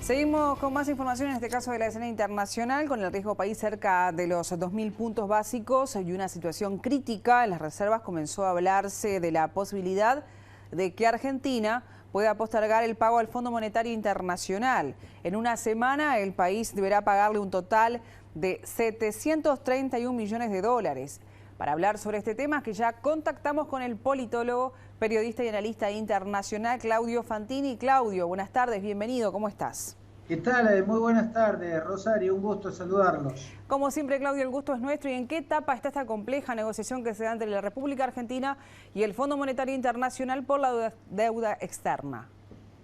Seguimos con más información, en este caso de la escena internacional, con el riesgo país cerca de los 2.000 puntos básicos y una situación crítica. En las reservas comenzó a hablarse de la posibilidad de que Argentina pueda postergar el pago al Fondo Monetario Internacional. En una semana el país deberá pagarle un total de 731 millones de dólares. Para hablar sobre este tema, que ya contactamos con el politólogo, periodista y analista internacional Claudio Fantini. Claudio, buenas tardes, bienvenido, ¿cómo estás? ¿Qué tal? Muy buenas tardes, Rosario, un gusto saludarlos. Como siempre, Claudio, el gusto es nuestro. ¿Y en qué etapa está esta compleja negociación que se da entre la República Argentina y el Fondo Monetario Internacional por la deuda externa?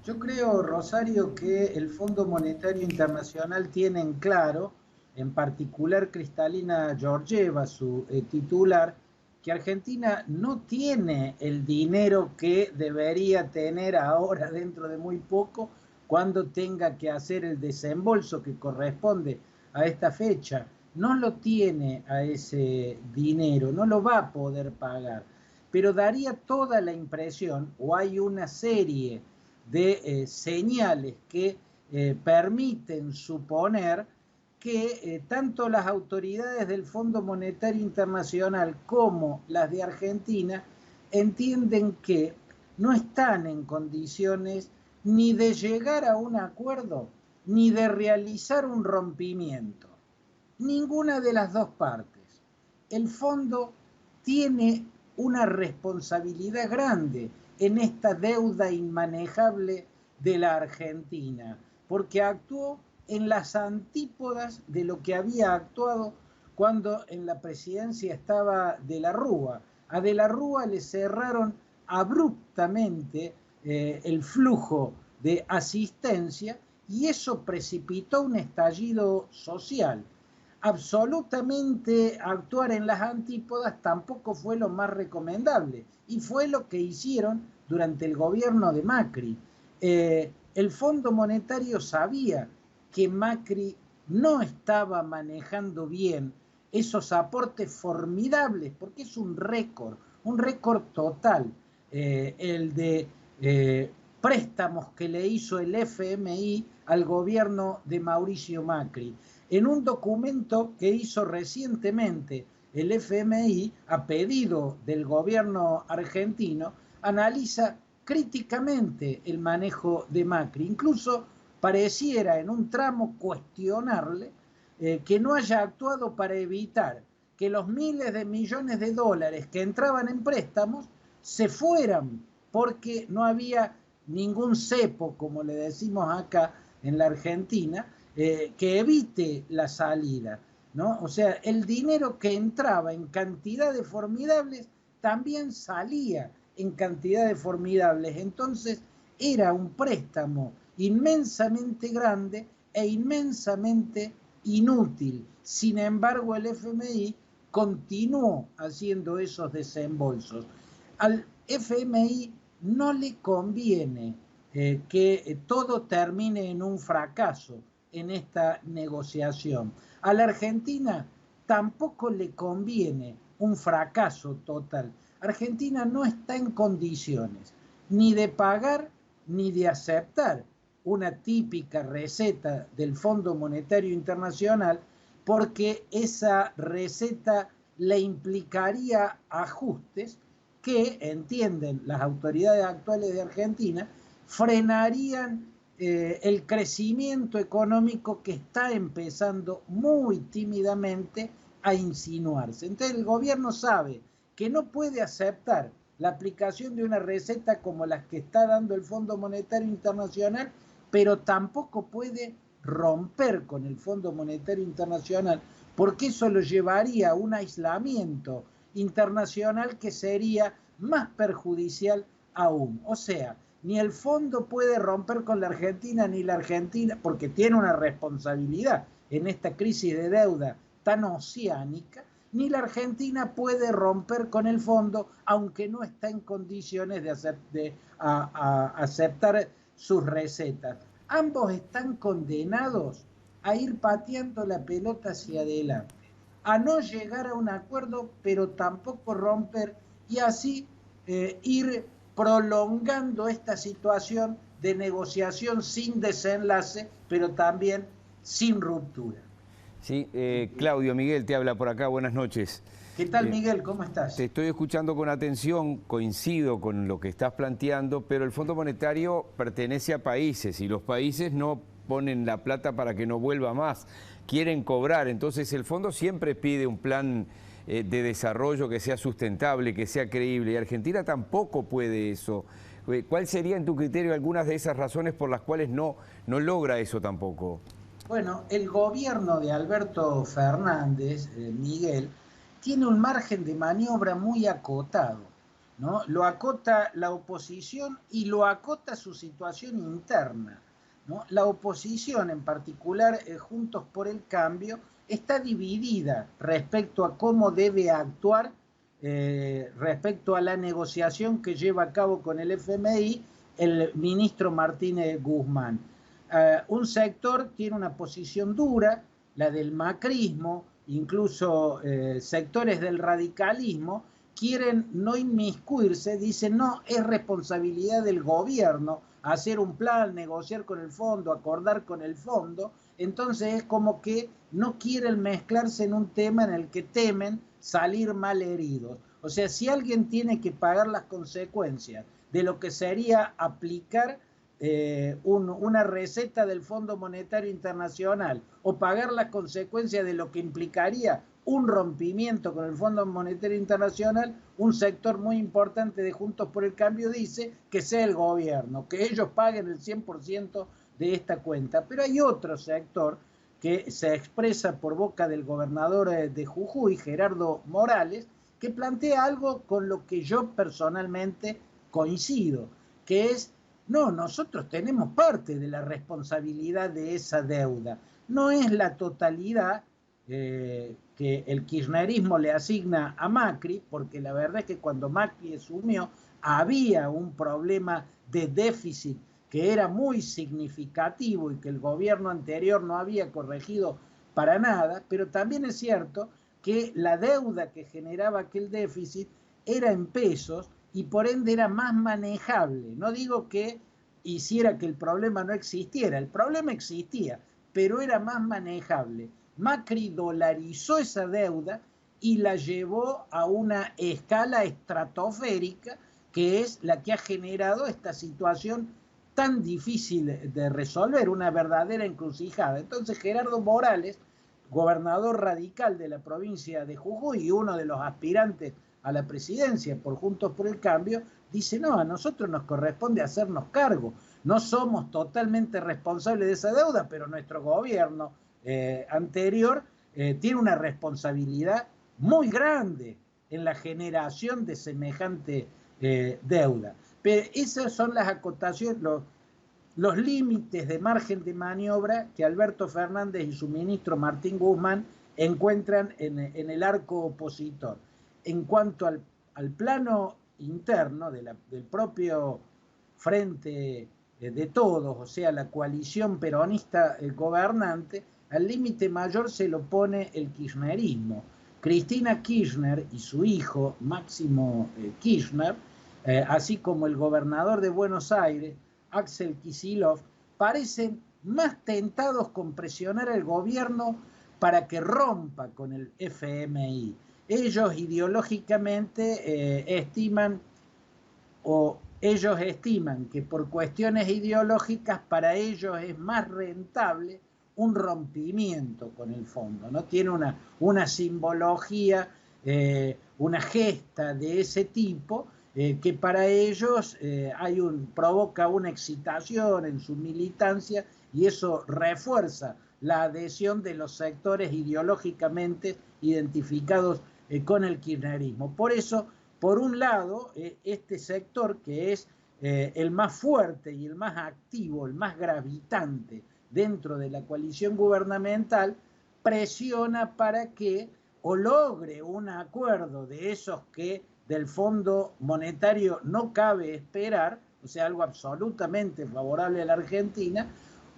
Yo creo, Rosario, que el Fondo Monetario Internacional tiene en claro, en particular Kristalina Georgieva, su titular, que Argentina no tiene el dinero que debería tener ahora dentro de muy poco, cuando tenga que hacer el desembolso que corresponde a esta fecha. No lo tiene a ese dinero, no lo va a poder pagar, pero daría toda la impresión, o hay una serie de señales que permiten suponer que tanto las autoridades del Fondo Monetario Internacional como las de Argentina entienden que no están en condiciones ni de llegar a un acuerdo, ni de realizar un rompimiento. Ninguna de las dos partes. El fondo tiene una responsabilidad grande en esta deuda inmanejable de la Argentina, porque actuó en las antípodas de lo que había actuado cuando en la presidencia estaba De la Rúa. A De la Rúa le cerraron abruptamente el flujo de asistencia y eso precipitó un estallido social. Absolutamente actuar en las antípodas tampoco fue lo más recomendable y fue lo que hicieron durante el gobierno de Macri. El Fondo Monetario sabía que Macri no estaba manejando bien esos aportes formidables, porque es un récord total, el de préstamos que le hizo el FMI al gobierno de Mauricio Macri. En un documento que hizo recientemente el FMI, a pedido del gobierno argentino, analiza críticamente el manejo de Macri. Incluso pareciera en un tramo cuestionarle que no haya actuado para evitar que los miles de millones de dólares que entraban en préstamos se fueran, porque no había ningún cepo, como le decimos acá en la Argentina, que evite la salida, ¿no? O sea, el dinero que entraba en cantidades formidables también salía en cantidades formidables. Entonces era un préstamo inmensamente grande e inmensamente inútil. Sin embargo, el FMI continuó haciendo esos desembolsos. Al FMI no le conviene que todo termine en un fracaso en esta negociación. A la Argentina tampoco le conviene un fracaso total. Argentina no está en condiciones ni de pagar ni de aceptar una típica receta del Fondo Monetario Internacional, porque esa receta le implicaría ajustes que, entienden las autoridades actuales de Argentina, frenarían el crecimiento económico que está empezando muy tímidamente a insinuarse. Entonces el gobierno sabe que no puede aceptar la aplicación de una receta como las que está dando el Fondo Monetario Internacional, pero tampoco puede romper con el Fondo Monetario Internacional, porque eso lo llevaría a un aislamiento internacional que sería más perjudicial aún. O sea, ni el fondo puede romper con la Argentina, ni la Argentina, porque tiene una responsabilidad en esta crisis de deuda tan oceánica, ni la Argentina puede romper con el fondo, aunque no está en condiciones de aceptar sus recetas. Ambos están condenados a ir pateando la pelota hacia adelante, a no llegar a un acuerdo, pero tampoco romper, y así ir prolongando esta situación de negociación sin desenlace, pero también sin ruptura. Sí, Claudio, Miguel te habla por acá, buenas noches. ¿Qué tal, Miguel? ¿Cómo estás? Te estoy escuchando con atención, coincido con lo que estás planteando, pero el Fondo Monetario pertenece a países y los países no ponen la plata para que no vuelva más, quieren cobrar, entonces el fondo siempre pide un plan de desarrollo que sea sustentable, que sea creíble, y Argentina tampoco puede eso. ¿Cuál sería, en tu criterio, algunas de esas razones por las cuales no logra eso tampoco? Bueno, el gobierno de Alberto Fernández, Miguel, tiene un margen de maniobra muy acotado, ¿no? Lo acota la oposición y lo acota su situación interna, ¿no? La oposición, en particular Juntos por el Cambio, está dividida respecto a cómo debe actuar respecto a la negociación que lleva a cabo con el FMI el ministro Martínez Guzmán. Un sector tiene una posición dura, la del macrismo, incluso sectores del radicalismo, quieren no inmiscuirse, dicen no, es responsabilidad del gobierno hacer un plan, negociar con el fondo, acordar con el fondo, entonces es como que no quieren mezclarse en un tema en el que temen salir mal heridos. O sea, si alguien tiene que pagar las consecuencias de lo que sería aplicar una receta del Fondo Monetario Internacional o pagar las consecuencias de lo que implicaría un rompimiento con el Fondo Monetario Internacional, un sector muy importante de Juntos por el Cambio dice que sea el gobierno, que ellos paguen el 100% de esta cuenta. Pero hay otro sector que se expresa por boca del gobernador de Jujuy, Gerardo Morales, que plantea algo con lo que yo personalmente coincido, que es no, nosotros tenemos parte de la responsabilidad de esa deuda. No es la totalidad que el kirchnerismo le asigna a Macri, porque la verdad es que cuando Macri asumió había un problema de déficit que era muy significativo y que el gobierno anterior no había corregido para nada, pero también es cierto que la deuda que generaba aquel déficit era en pesos y por ende era más manejable. No digo que hiciera que el problema no existiera, el problema existía, pero era más manejable. Macri dolarizó esa deuda y la llevó a una escala estratosférica que es la que ha generado esta situación tan difícil de resolver, una verdadera encrucijada. Entonces Gerardo Morales, gobernador radical de la provincia de Jujuy y uno de los aspirantes a la presidencia por Juntos por el Cambio, dice, no, a nosotros nos corresponde hacernos cargo. No somos totalmente responsables de esa deuda, pero nuestro gobierno anterior tiene una responsabilidad muy grande en la generación de semejante deuda. Pero esas son las acotaciones, los límites de margen de maniobra que Alberto Fernández y su ministro Martín Guzmán encuentran en el arco opositor. En cuanto al plano interno del propio frente de todos, o sea, la coalición peronista gobernante, al límite mayor se lo pone el kirchnerismo. Cristina Kirchner y su hijo, Máximo Kirchner, así como el gobernador de Buenos Aires, Axel Kicillof, parecen más tentados con presionar al gobierno para que rompa con el FMI. Ellos ideológicamente estiman que por cuestiones ideológicas para ellos es más rentable un rompimiento con el fondo, ¿no? Tiene una simbología, una gesta de ese tipo que para ellos provoca una excitación en su militancia y eso refuerza la adhesión de los sectores ideológicamente identificados con el kirchnerismo. Por eso, por un lado, este sector que es el más fuerte y el más activo, el más gravitante dentro de la coalición gubernamental, presiona para que o logre un acuerdo de esos que del Fondo Monetario no cabe esperar, o sea, algo absolutamente favorable a la Argentina,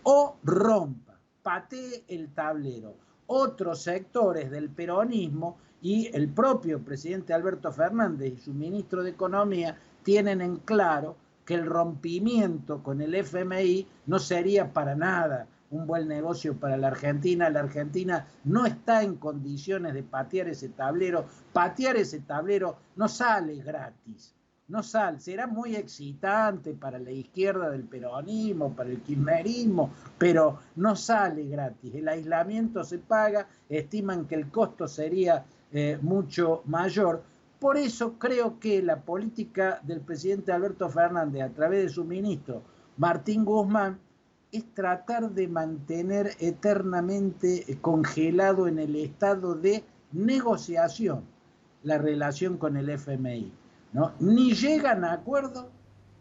o rompa, patee el tablero. Otros sectores del peronismo y el propio presidente Alberto Fernández y su ministro de Economía tienen en claro que el rompimiento con el FMI no sería para nada un buen negocio para la Argentina. La Argentina no está en condiciones de patear ese tablero. Patear ese tablero no sale gratis. No sale, será muy excitante para la izquierda del peronismo, para el kirchnerismo, pero no sale gratis. El aislamiento se paga, estiman que el costo sería mucho mayor. Por eso creo que la política del presidente Alberto Fernández, a través de su ministro Martín Guzmán, es tratar de mantener eternamente congelado en el estado de negociación la relación con el FMI, ¿no? Ni llegan a acuerdo,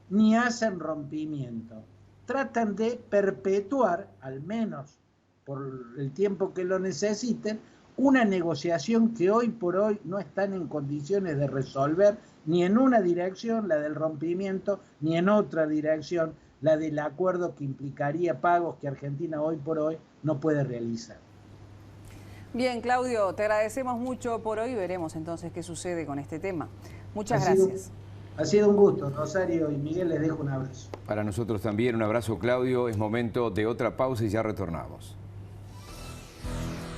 ni hacen rompimiento. Tratan de perpetuar, al menos por el tiempo que lo necesiten, una negociación que hoy por hoy no están en condiciones de resolver ni en una dirección, la del rompimiento, ni en otra dirección, la del acuerdo que implicaría pagos que Argentina hoy por hoy no puede realizar. Bien, Claudio, te agradecemos mucho por hoy y veremos entonces qué sucede con este tema. Muchas gracias. Ha sido un gusto, Rosario y Miguel, les dejo un abrazo. Para nosotros también un abrazo, Claudio. Es momento de otra pausa y ya retornamos.